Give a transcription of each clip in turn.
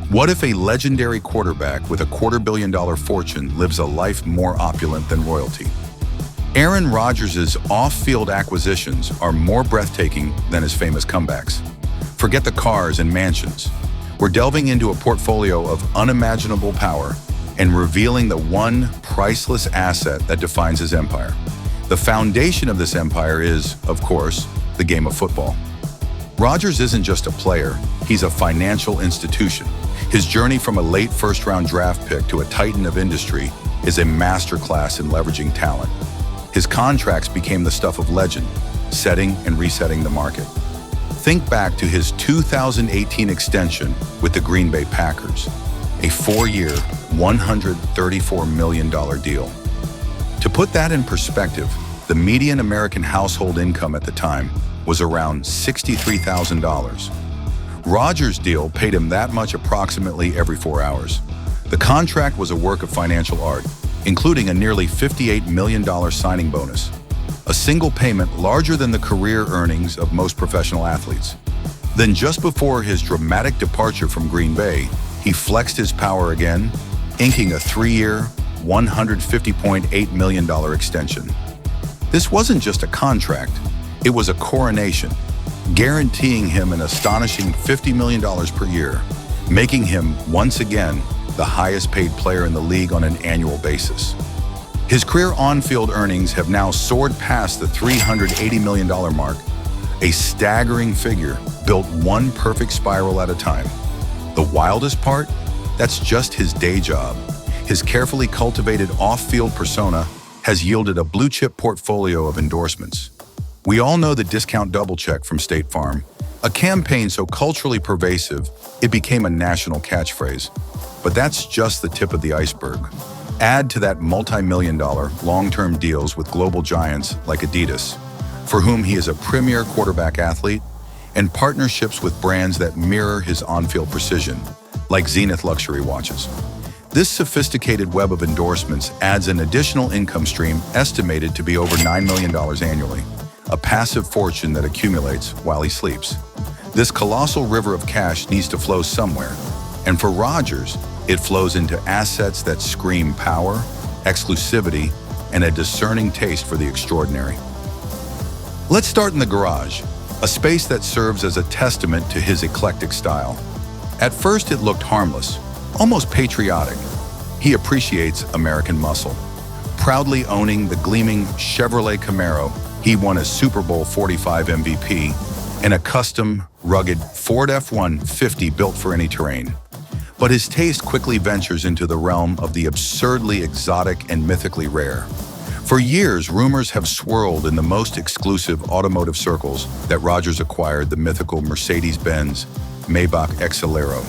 What if a legendary quarterback with a $250 million fortune lives a life more opulent than royalty? Aaron Rodgers' off-field acquisitions are more breathtaking than his famous comebacks. Forget the cars and mansions. We're delving into a portfolio of unimaginable power and revealing the one priceless asset that defines his empire. The foundation of this empire is, of course, the game of football. Rodgers isn't just a player, he's a financial institution. His journey from a late first-round draft pick to a titan of industry is a masterclass in leveraging talent. His contracts became the stuff of legend, setting and resetting the market. Think back to his 2018 extension with the Green Bay Packers, a 4-year, $134 million deal. To put that in perspective, the median American household income at the time was around $63,000. Rodgers' deal paid him that much approximately every 4 hours. The contract was a work of financial art, including a nearly $58 million signing bonus, a single payment larger than the career earnings of most professional athletes. Then just before his dramatic departure from Green Bay, he flexed his power again, inking a 3-year, $150.8 million extension. This wasn't just a contract, it was a coronation, guaranteeing him an astonishing $50 million per year, making him, once again, the highest paid player in the league on an annual basis. His career on-field earnings have now soared past the $380 million mark, a staggering figure built one perfect spiral at a time. The wildest part? That's just his day job. His carefully cultivated off-field persona has yielded a blue-chip portfolio of endorsements. We all know the discount double check from State Farm, a campaign so culturally pervasive it became a national catchphrase. But that's just the tip of the iceberg. Add to that multi-million-dollar long-term deals with global giants like Adidas, for whom he is a premier quarterback athlete, and partnerships with brands that mirror his on-field precision, like Zenith luxury watches. This sophisticated web of endorsements adds an additional income stream estimated to be over $9 million annually, a passive fortune that accumulates while he sleeps. This colossal river of cash needs to flow somewhere, and for Rodgers, it flows into assets that scream power, exclusivity, and a discerning taste for the extraordinary. Let's start in the garage, a space that serves as a testament to his eclectic style. At first, it looked harmless, almost patriotic. He appreciates American muscle. Proudly owning the gleaming Chevrolet Camaro, he won a Super Bowl 45 MVP and a custom, rugged Ford F-150 built for any terrain. But his taste quickly ventures into the realm of the absurdly exotic and mythically rare. For years, rumors have swirled in the most exclusive automotive circles that Rodgers acquired the mythical Mercedes-Benz Maybach Exelero.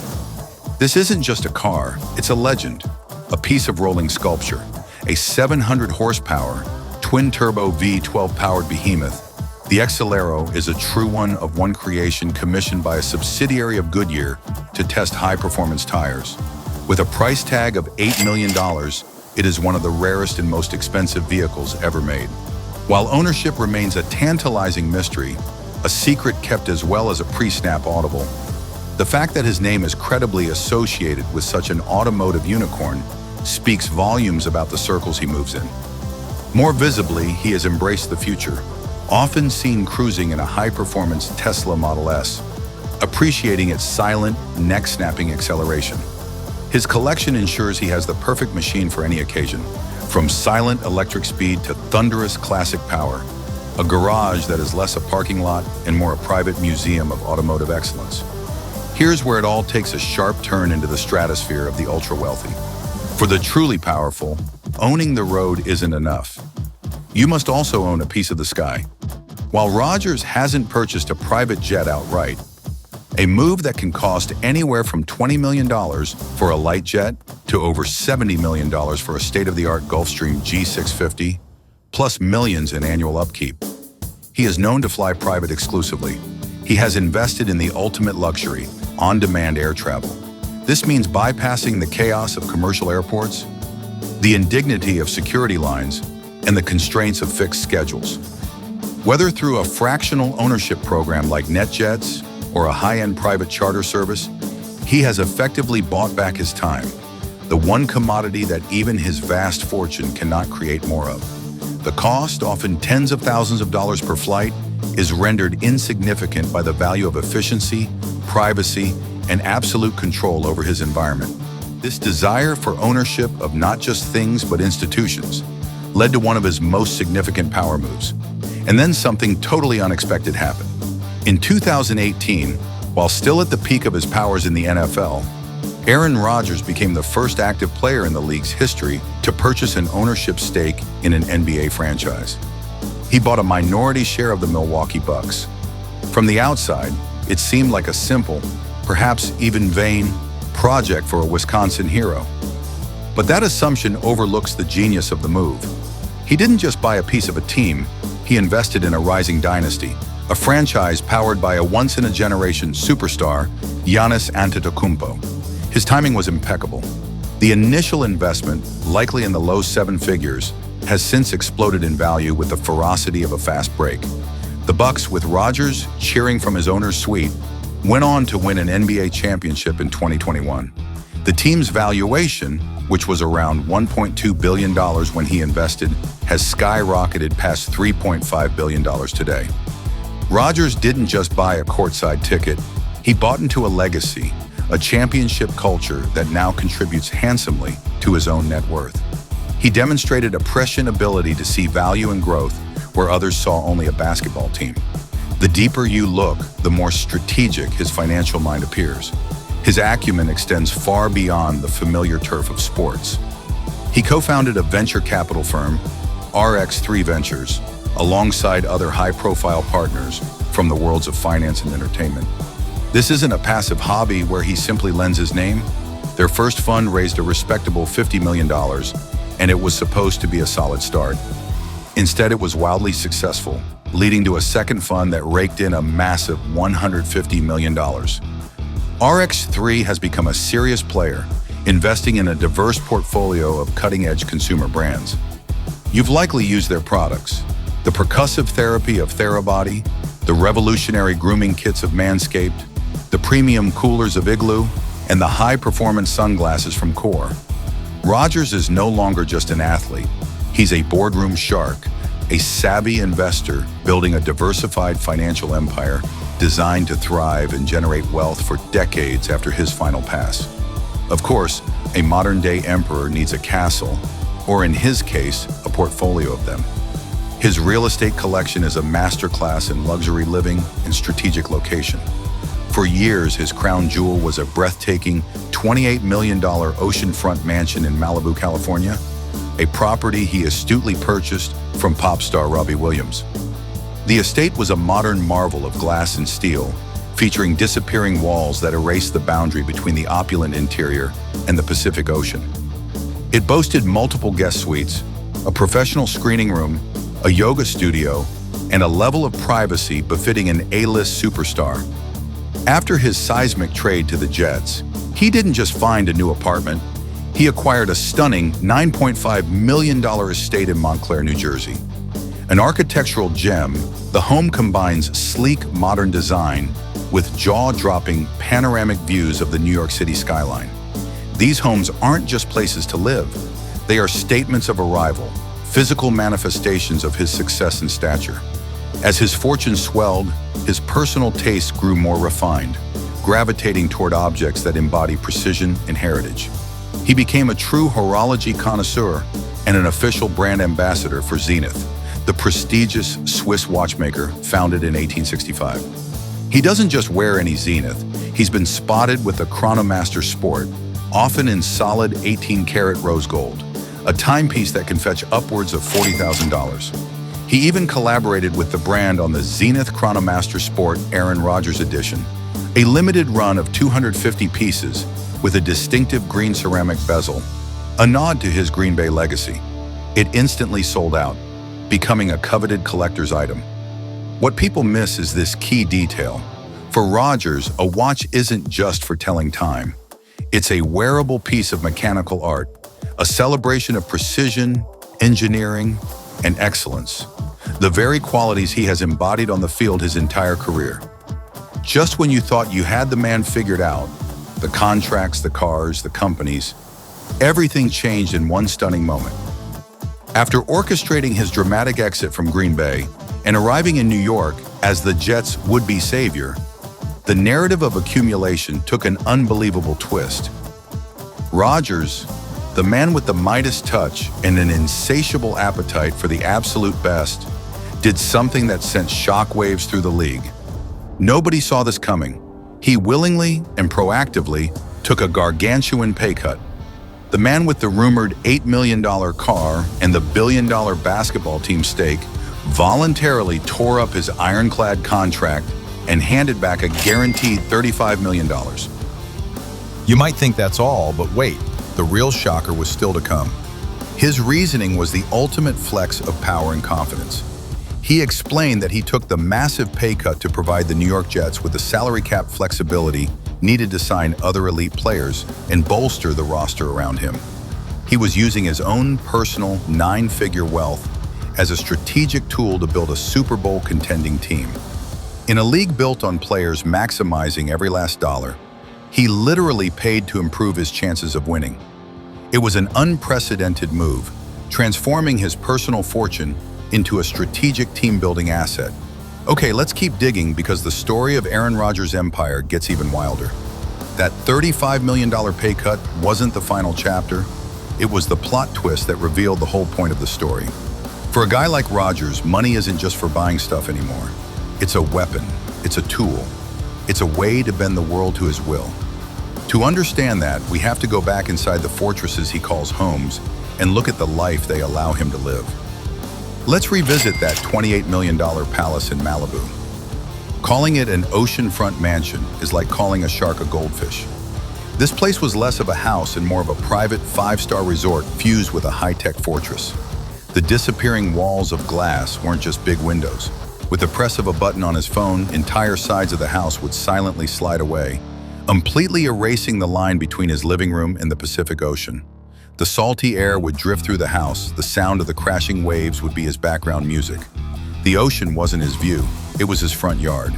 This isn't just a car, it's a legend, a piece of rolling sculpture, a 700 horsepower, twin-turbo V12-powered behemoth. The Exelero is a true one-of-one creation commissioned by a subsidiary of Goodyear to test high-performance tires. With a price tag of $8 million, it is one of the rarest and most expensive vehicles ever made. While ownership remains a tantalizing mystery, a secret kept as well as a pre-snap audible, the fact that his name is credibly associated with such an automotive unicorn speaks volumes about the circles he moves in. More visibly, he has embraced the future, often seen cruising in a high-performance Tesla Model S, appreciating its silent, neck-snapping acceleration. His collection ensures he has the perfect machine for any occasion, from silent electric speed to thunderous classic power, a garage that is less a parking lot and more a private museum of automotive excellence. Here's where it all takes a sharp turn into the stratosphere of the ultra-wealthy. For the truly powerful, owning the road isn't enough. You must also own a piece of the sky. While Rodgers hasn't purchased a private jet outright, a move that can cost anywhere from $20 million for a light jet to over $70 million for a state-of-the-art Gulfstream G650, plus millions in annual upkeep. He is known to fly private exclusively. He has invested in the ultimate luxury, on-demand air travel. This means bypassing the chaos of commercial airports, the indignity of security lines, and the constraints of fixed schedules. Whether through a fractional ownership program like NetJets or a high-end private charter service, He has effectively bought back his time, the one commodity that even his vast fortune cannot create more of. The cost, often tens of thousands of dollars per flight, is rendered insignificant by the value of efficiency, privacy, and absolute control over his environment. This desire for ownership of not just things but institutions led to one of his most significant power moves. And then something totally unexpected happened. In 2018, while still at the peak of his powers in the NFL, Aaron Rodgers became the first active player in the league's history to purchase an ownership stake in an NBA franchise. He bought a minority share of the Milwaukee Bucks. From the outside, it seemed like a simple, perhaps even vain, project for a Wisconsin hero. But that assumption overlooks the genius of the move. He didn't just buy a piece of a team, he invested in a rising dynasty, a franchise powered by a once-in-a-generation superstar, Giannis Antetokounmpo. His timing was impeccable. The initial investment, likely in the low seven figures, has since exploded in value with the ferocity of a fast break. The Bucks, with Rodgers cheering from his owner's suite, went on to win an NBA championship in 2021. The team's valuation, which was around $1.2 billion when he invested, has skyrocketed past $3.5 billion today. Rodgers didn't just buy a courtside ticket, he bought into a legacy, a championship culture that now contributes handsomely to his own net worth. He demonstrated a prescient ability to see value and growth where others saw only a basketball team. The deeper you look, the more strategic his financial mind appears. His acumen extends far beyond the familiar turf of sports. He co-founded a venture capital firm, RX3 Ventures, alongside other high-profile partners from the worlds of finance and entertainment. This isn't a passive hobby where he simply lends his name. Their first fund raised a respectable $50 million, and it was supposed to be a solid start. Instead, it was wildly successful, leading to a second fund that raked in a massive $150 million. RX3 has become a serious player, investing in a diverse portfolio of cutting-edge consumer brands. You've likely used their products: the percussive therapy of Therabody, the revolutionary grooming kits of Manscaped, the premium coolers of Igloo, and the high-performance sunglasses from Core. Rodgers is no longer just an athlete. He's a boardroom shark, a savvy investor building a diversified financial empire designed to thrive and generate wealth for decades after his final pass. Of course, a modern-day emperor needs a castle, or in his case, a portfolio of them. His real estate collection is a masterclass in luxury living and strategic location. For years, his crown jewel was a breathtaking $28 million oceanfront mansion in Malibu, California, a property he astutely purchased from pop star Robbie Williams. The estate was a modern marvel of glass and steel, featuring disappearing walls that erased the boundary between the opulent interior and the Pacific Ocean. It boasted multiple guest suites, a professional screening room, a yoga studio, and a level of privacy befitting an A-list superstar. After his seismic trade to the Jets, he didn't just find a new apartment, he acquired a stunning $9.5 million estate in Montclair, New Jersey. An architectural gem, the home combines sleek modern design with jaw-dropping panoramic views of the New York City skyline. These homes aren't just places to live, they are statements of arrival, physical manifestations of his success and stature. As his fortune swelled, his personal tastes grew more refined, gravitating toward objects that embody precision and heritage. He became a true horology connoisseur and an official brand ambassador for Zenith, the prestigious Swiss watchmaker founded in 1865. He doesn't just wear any Zenith, he's been spotted with a Chronomaster Sport, often in solid 18-karat rose gold, a timepiece that can fetch upwards of $40,000. He even collaborated with the brand on the Zenith Chronomaster Sport Aaron Rodgers edition, a limited run of 250 pieces with a distinctive green ceramic bezel, a nod to his Green Bay legacy. It instantly sold out, becoming a coveted collector's item. What people miss is this key detail. For Rodgers, a watch isn't just for telling time. It's a wearable piece of mechanical art, a celebration of precision, engineering, and excellence, the very qualities he has embodied on the field his entire career. Just when you thought you had the man figured out, The contracts, the cars, the companies. Everything changed in one stunning moment. After orchestrating his dramatic exit from Green Bay and arriving in New York as the Jets' would-be savior, the narrative of accumulation took an unbelievable twist. Rodgers, the man with the Midas touch and an insatiable appetite for the absolute best, did something that sent shockwaves through the league. Nobody saw this coming. He willingly and proactively took a gargantuan pay cut. The man with the rumored $8 million car and the billion-dollar basketball team stake voluntarily tore up his ironclad contract and handed back a guaranteed $35 million. You might think that's all, but wait, the real shocker was still to come. His reasoning was the ultimate flex of power and confidence. He explained that he took the massive pay cut to provide the New York Jets with the salary cap flexibility needed to sign other elite players and bolster the roster around him. He was using his own personal nine-figure wealth as a strategic tool to build a Super Bowl contending team. In a league built on players maximizing every last dollar, he literally paid to improve his chances of winning. It was an unprecedented move, transforming his personal fortune into a strategic team-building asset. Okay, let's keep digging because the story of Aaron Rodgers' empire gets even wilder. That $35 million pay cut wasn't the final chapter. It was the plot twist that revealed the whole point of the story. For a guy like Rodgers, money isn't just for buying stuff anymore. It's a weapon. It's a tool. It's a way to bend the world to his will. To understand that, we have to go back inside the fortresses he calls homes and look at the life they allow him to live. Let's revisit that $28 million palace in Malibu. Calling it an oceanfront mansion is like calling a shark a goldfish. This place was less of a house and more of a private five-star resort fused with a high-tech fortress. The disappearing walls of glass weren't just big windows. With the press of a button on his phone, entire sides of the house would silently slide away, completely erasing the line between his living room and the Pacific Ocean. The salty air would drift through the house, the sound of the crashing waves would be his background music. The ocean wasn't his view, it was his front yard.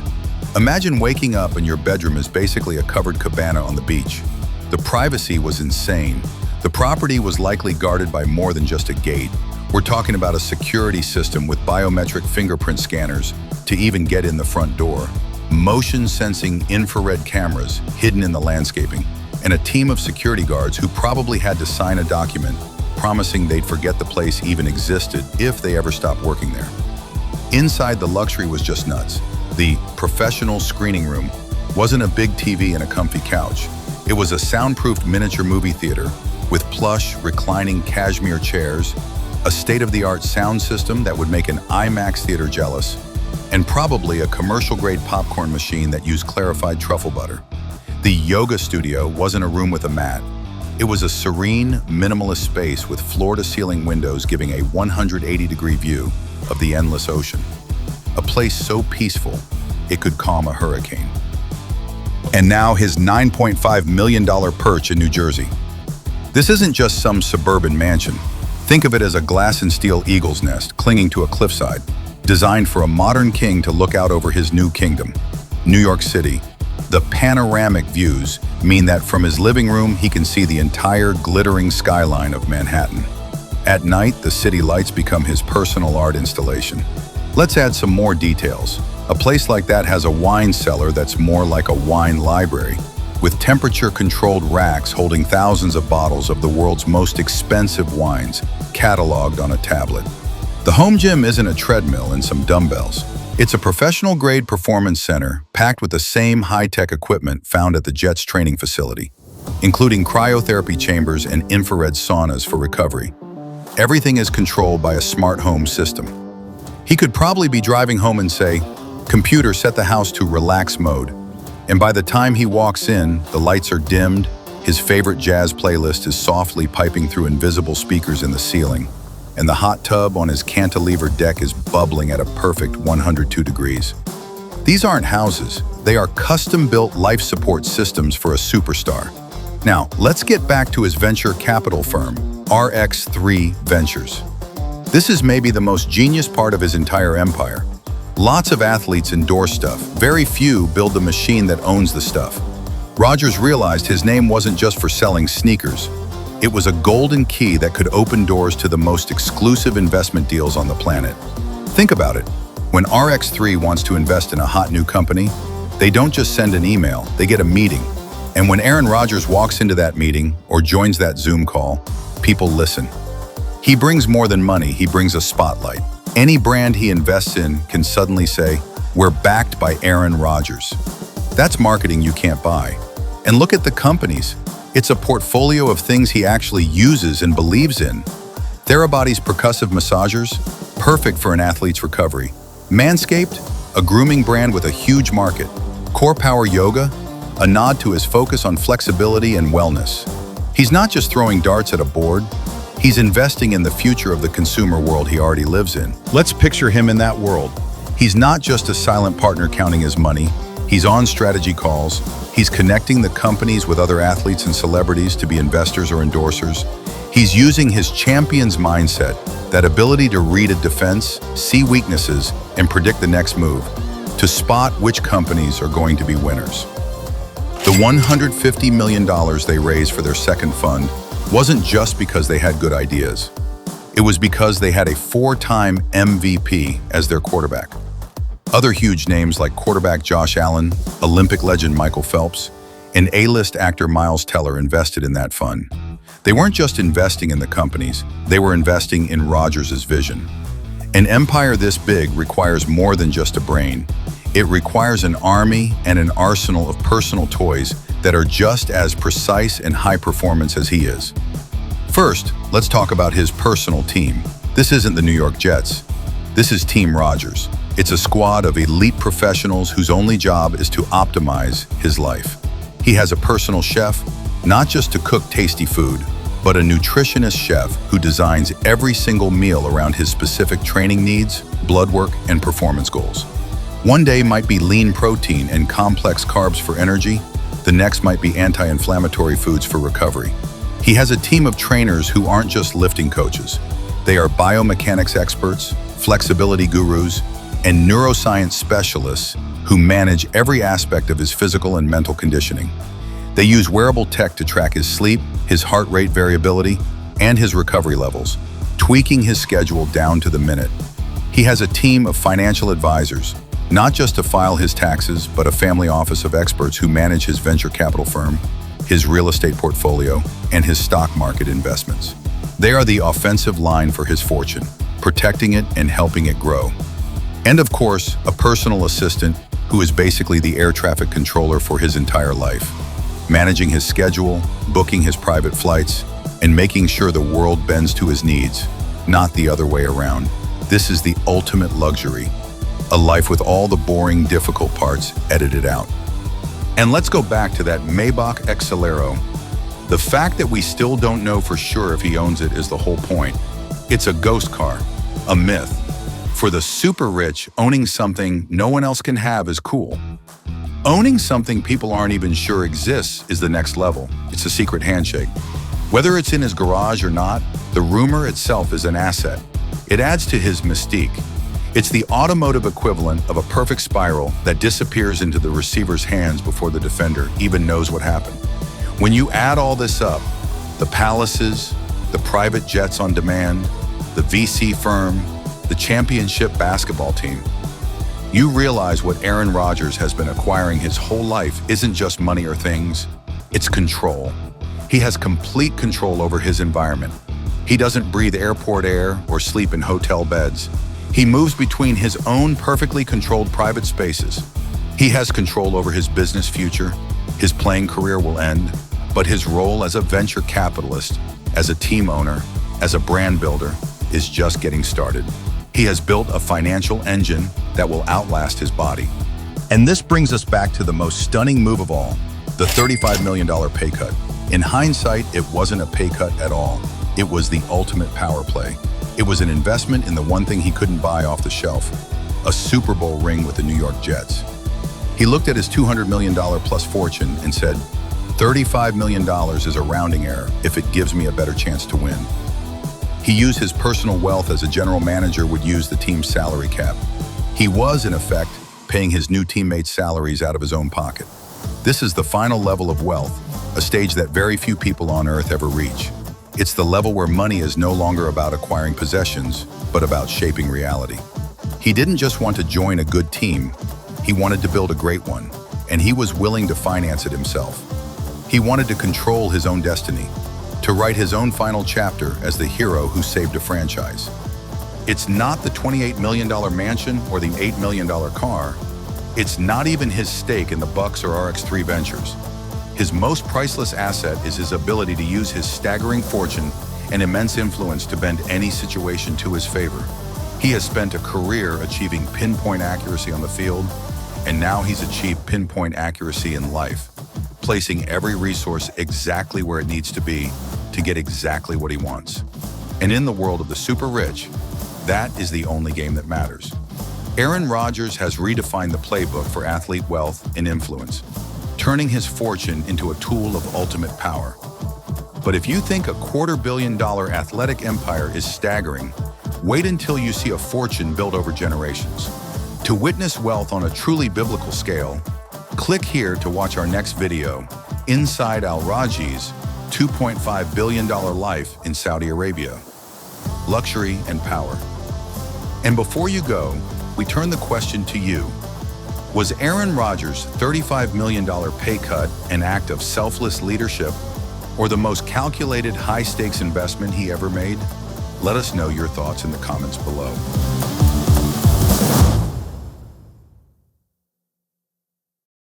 Imagine waking up and your bedroom is basically a covered cabana on the beach. The privacy was insane. The property was likely guarded by more than just a gate. We're talking about a security system with biometric fingerprint scanners to even get in the front door, motion-sensing infrared cameras hidden in the landscaping, and a team of security guards who probably had to sign a document promising they'd forget the place even existed if they ever stopped working there. Inside, the luxury was just nuts. The professional screening room wasn't a big TV and a comfy couch. It was a soundproofed miniature movie theater with plush, reclining cashmere chairs, a state-of-the-art sound system that would make an IMAX theater jealous, and probably a commercial-grade popcorn machine that used clarified truffle butter. The yoga studio wasn't a room with a mat. It was a serene, minimalist space with floor-to-ceiling windows giving a 180-degree view of the endless ocean. A place so peaceful, it could calm a hurricane. And now his $9.5 million perch in New Jersey. This isn't just some suburban mansion. Think of it as a glass and steel eagle's nest clinging to a cliffside, designed for a modern king to look out over his new kingdom, New York City. The panoramic views mean that from his living room, he can see the entire glittering skyline of Manhattan. At night, the city lights become his personal art installation. Let's add some more details. A place like that has a wine cellar that's more like a wine library, with temperature-controlled racks holding thousands of bottles of the world's most expensive wines, cataloged on a tablet. The home gym isn't a treadmill and some dumbbells. It's a professional-grade performance center packed with the same high-tech equipment found at the Jets training facility, including cryotherapy chambers and infrared saunas for recovery. Everything is controlled by a smart home system. He could probably be driving home and say, "Computer, set the house to relax mode." And by the time he walks in, the lights are dimmed, his favorite jazz playlist is softly piping through invisible speakers in the ceiling, and the hot tub on his cantilever deck is bubbling at a perfect 102 degrees. These aren't houses, they are custom-built life support systems for a superstar. Now, let's get back to his venture capital firm, RX3 Ventures. This is maybe the most genius part of his entire empire. Lots of athletes endorse stuff, very few build the machine that owns the stuff. Rodgers realized his name wasn't just for selling sneakers. It was a golden key that could open doors to the most exclusive investment deals on the planet. Think about it. When RX3 wants to invest in a hot new company, they don't just send an email, they get a meeting. And when Aaron Rodgers walks into that meeting or joins that Zoom call, people listen. He brings more than money, he brings a spotlight. Any brand he invests in can suddenly say, "We're backed by Aaron Rodgers." That's marketing you can't buy. And look at the companies. It's a portfolio of things he actually uses and believes in. Therabody's percussive massagers, perfect for an athlete's recovery. Manscaped, a grooming brand with a huge market. Core Power Yoga, a nod to his focus on flexibility and wellness. He's not just throwing darts at a board, he's investing in the future of the consumer world he already lives in. Let's picture him in that world. He's not just a silent partner counting his money, he's on strategy calls, he's connecting the companies with other athletes and celebrities to be investors or endorsers. He's using his champion's mindset, that ability to read a defense, see weaknesses, and predict the next move, to spot which companies are going to be winners. The $150 million they raised for their second fund wasn't just because they had good ideas. It was because they had a 4-time MVP as their quarterback. Other huge names like quarterback Josh Allen, Olympic legend Michael Phelps, and A-list actor Miles Teller invested in that fund. They weren't just investing in the companies, they were investing in Rodgers' vision. An empire this big requires more than just a brain. It requires an army and an arsenal of personal toys that are just as precise and high performance as he is. First, let's talk about his personal team. This isn't the New York Jets. This is Team Rodgers. It's a squad of elite professionals whose only job is to optimize his life. He has a personal chef, not just to cook tasty food, but a nutritionist chef who designs every single meal around his specific training needs, blood work, and performance goals. One day might be lean protein and complex carbs for energy, the next might be anti-inflammatory foods for recovery. He has a team of trainers who aren't just lifting coaches. They are biomechanics experts, flexibility gurus, and neuroscience specialists who manage every aspect of his physical and mental conditioning. They use wearable tech to track his sleep, his heart rate variability, and his recovery levels, tweaking his schedule down to the minute. He has a team of financial advisors, not just to file his taxes, but a family office of experts who manage his venture capital firm, his real estate portfolio, and his stock market investments. They are the offensive line for his fortune, protecting it and helping it grow. And of course, a personal assistant who is basically the air traffic controller for his entire life, managing his schedule, booking his private flights, and making sure the world bends to his needs, not the other way around. This is the ultimate luxury. A life with all the boring, difficult parts edited out. And let's go back to that Maybach Exelero. The fact that we still don't know for sure if he owns it is the whole point. It's a ghost car, a myth. For the super rich, owning something no one else can have is cool. Owning something people aren't even sure exists is the next level. It's a secret handshake. Whether it's in his garage or not, the rumor itself is an asset. It adds to his mystique. It's the automotive equivalent of a perfect spiral that disappears into the receiver's hands before the defender even knows what happened. When you add all this up, the palaces, the private jets on demand, the VC firm, the championship basketball team, you realize what Aaron Rodgers has been acquiring his whole life isn't just money or things, it's control. He has complete control over his environment. He doesn't breathe airport air or sleep in hotel beds. He moves between his own perfectly controlled private spaces. He has control over his business future. His playing career will end, but his role as a venture capitalist, as a team owner, as a brand builder, is just getting started. He has built a financial engine that will outlast his body. And this brings us back to the most stunning move of all, the $35 million pay cut. In hindsight, it wasn't a pay cut at all. It was the ultimate power play. It was an investment in the one thing he couldn't buy off the shelf, a Super Bowl ring with the New York Jets. He looked at his $200 million plus fortune and said, $35 million is a rounding error if it gives me a better chance to win. He used his personal wealth as a general manager would use the team's salary cap. He was, in effect, paying his new teammates' salaries out of his own pocket. This is the final level of wealth, a stage that very few people on Earth ever reach. It's the level where money is no longer about acquiring possessions, but about shaping reality. He didn't just want to join a good team, he wanted to build a great one, and he was willing to finance it himself. He wanted to control his own destiny, to write his own final chapter as the hero who saved a franchise. It's not the $28 million mansion or the $8 million car. It's not even his stake in the Bucks or RX3 Ventures. His most priceless asset is his ability to use his staggering fortune and immense influence to bend any situation to his favor. He has spent a career achieving pinpoint accuracy on the field, and now he's achieved pinpoint accuracy in life, placing every resource exactly where it needs to be to get exactly what he wants. And in the world of the super rich, that is the only game that matters. Aaron Rodgers has redefined the playbook for athlete wealth and influence, turning his fortune into a tool of ultimate power. But if you think a $250 million athletic empire is staggering, wait until you see a fortune built over generations. To witness wealth on a truly biblical scale, click here to watch our next video, Inside Al-Rajhi's $2.5 billion life in Saudi Arabia, luxury and power. And before you go, we turn the question to you. Was Aaron Rodgers' $35 million pay cut an act of selfless leadership or the most calculated high-stakes investment he ever made? Let us know your thoughts in the comments below.